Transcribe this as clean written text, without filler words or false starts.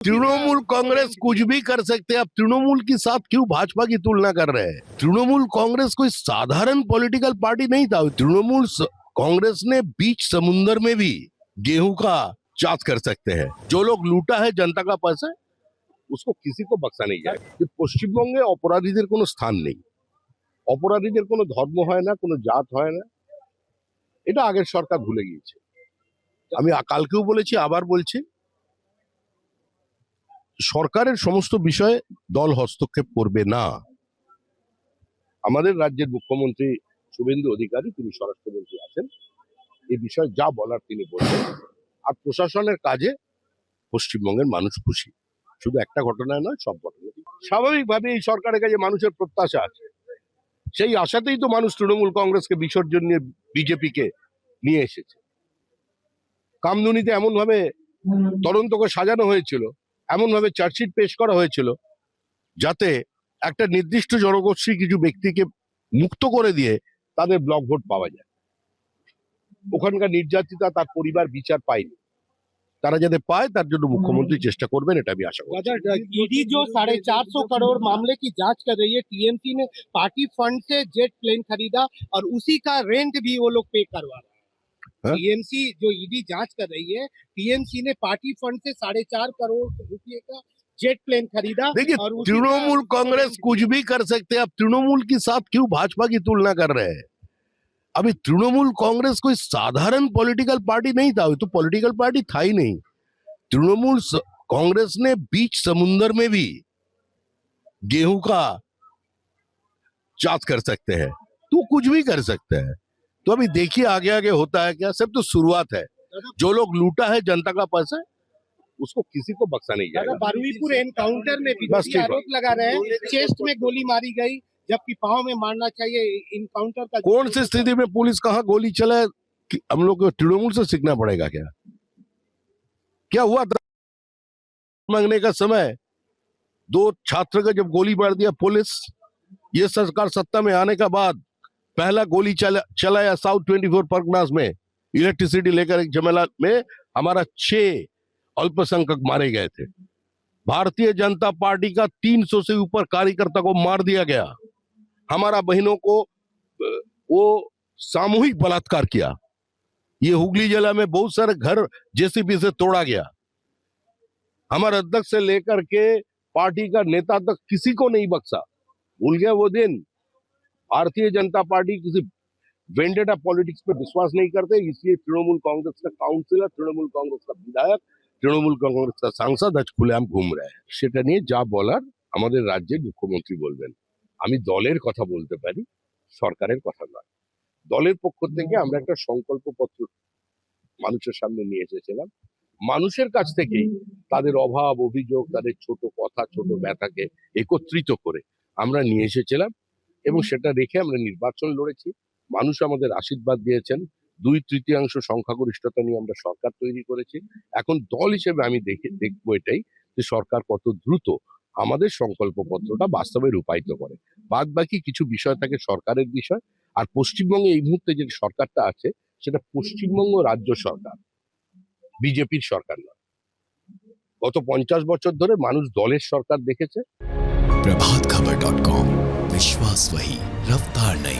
तृणमूल कांग्रेस कुछ भी कर सकते हैं, आप तृणमूल के साथ क्यों भाजपा की तुलना कर रहे हैं? तृणमूल कांग्रेस कोई साधारण पॉलिटिकल पार्टी नहीं था। कांग्रेस ने बीच समुद्र में भी गेहूं का चाष कर सकते हैं। जो लोग लूटा है जनता का पैसा, उसको किसी को बख्शा नहीं जाएगा। পশ্চিমবঙ্গে অপরাধীদের কোনো স্থান নেই, অপরাধীদের কোনো ধর্ম হয় না, কোনো জাত হয় না। এটা আগের সরকার ভুলে গিয়েছে। আমি কালকেও বলেছি, আবার বলছি, সরকারের সমস্ত বিষয়ে দল হস্তক্ষেপ করবে না। আমাদের রাজ্যের মুখ্যমন্ত্রী শুভেন্দু অধিকারী, তিনি স্বরাষ্ট্রমন্ত্রী আছেন, এই বিষয়ে যা বলার তিনি বলবেন। আর প্রশাসনের কাজে পশ্চিমবঙ্গের মানুষ খুশি, শুধু একটা ঘটনায় নয়, সব ঘটনায়। স্বাভাবিকভাবে এই সরকারের কাছে মানুষের প্রত্যাশা আছে, সেই আশাতেই তো মানুষ তৃণমূল কংগ্রেসকে বিসর্জন নিয়ে বিজেপিকে নিয়ে এসেছে। কামদুনিতে এমন ভাবে তদন্তকে সাজানো হয়েছিল, এমন ভাবে চার্জশিট পেশ করা হয়েছিল, যাতে একটা নির্দিষ্ট জনগোষ্ঠী কিছু ব্যক্তিকে মুক্ত করে দিয়ে তাদের ব্লক ভোট পাওয়া যায়। ওখানকার নির্যাতিতা তার পরিবার বিচার পায়নি, তারা যাতে পায় তার জন্য মুখ্যমন্ত্রী চেষ্টা করবেন, এটা আমি আশা করি। ईडी जो 450 करोड़ मामले की जांच कर रही है, टीएमसी ने पार्टी फंड से जेट प्लेन खरीदा और उसी का रेंट भी वो लोग पे करवा रहे हैं। टीएमसी जो ईडी जांच कर रही है, टीएमसी ने पार्टी फंड से 4.5 करोड़ रुपए का जेट प्लेन खरीदा। देखिए, तृणमूल कांग्रेस कुछ भी कर सकते हैं, आप तृणमूल के साथ क्यों भाजपा की तुलना कर रहे हैं? अभी तृणमूल कांग्रेस कोई साधारण पॉलिटिकल पार्टी नहीं था, तो पॉलिटिकल पार्टी था ही नहीं। तृणमूल कांग्रेस ने बीच समुद्र में भी गेहूं का चाष कर सकते हैं, तो कुछ भी कर सकते हैं। तो अभी देखिए आगे आगे होता है क्या, सब तो शुरुआत है। जो लोग लूटा है जनता का पैसा, उसको किसी को बख्शा नहीं जाएगा। बारुईपुर एनकाउंटर में बस विरोधी ठीक आरोप लगा रहे हैं, चेस्ट में गोली मारी गई, जबकि पाँव में मारना चाहिए। इनकाउंटर का कौन सी स्थिति में पुलिस कहाँ गोली चलाए, हम लोग को तृणमूल से सीखना पड़ेगा क्या? क्या हुआ मांगने का समय 2 छात्र का जब गोली मार दिया पुलिस, ये सरकार सत्ता में आने के बाद पहला गोली चलाया साउथ 24 परगनास में, इलेक्ट्रिसिटी लेकर एक झमेला में हमारा 6 अल्पसंख्यक मारे गए थे। भारतीय जनता पार्टी का 300 से ऊपर कार्यकर्ता को मार दिया गया। हमारा बहनों को वो सामूहिक बलात्कार किया। ये हुगली जिला में बहुत सारे घर जेसीबी से तोड़ा गया। हमारे अध्यक्ष से लेकर के पार्टी का नेता तक किसी को नहीं बख्शा। भूल गया वो दिन। भारतीय जनता पार्टी किसी वेंडेटा पॉलिटिक्स पे विश्वास नहीं करते, इसलिए तृणमूल कांग्रेस का काउंसिलर, तृणमूल कांग्रेस का विधायक, तृणमूल कांग्रेस का सांसद आज खुलेआम घूम रहे हैं। সেটা নিয়ে যা বলার আমাদের রাজ্যের মুখ্যমন্ত্রী বলবেন। আমি দলের কথা বলতে পারি, সরকারের কথা নয়। দলের পক্ষ থেকে আমরা একটা সংকল্পপত্র মানুষের সামনে নিয়ে এসেছিলাম। মানুষের কাছ থেকেই তাদের অভাব, অভিযোগ, তাদের ছোট কথা, ছোট ব্যথাকে একত্রিত করে আমরা নিয়ে এসেছিলাম, এবং সেটা রেখে আমরা নির্বাচন লড়েছি। মানুষ আমাদের আশীর্বাদ দিয়েছেন। 2/3 সংখ্যাগরিষ্ঠতা নিয়ে আমরা সরকার তৈরি করেছি। এখন দল হিসেবে আমি দেখবো এটাই, যে সরকার কত দ্রুত আমাদের সংকল্পপত্রটা বাস্তবে রূপায়িত করে। বাদ বাকি কিছু বিষয় থাকে সরকারের বিষয়। আর পশ্চিমবঙ্গে এই মুহূর্তে যে সরকারটা আছে, সেটা পশ্চিমবঙ্গ রাজ্য সরকার, বিজেপির সরকার নয়। গত 50 বছর ধরে মানুষ দলের সরকার দেখেছে। प्रभात खबर.com, विश्वास वही, रफ्तार नहीं।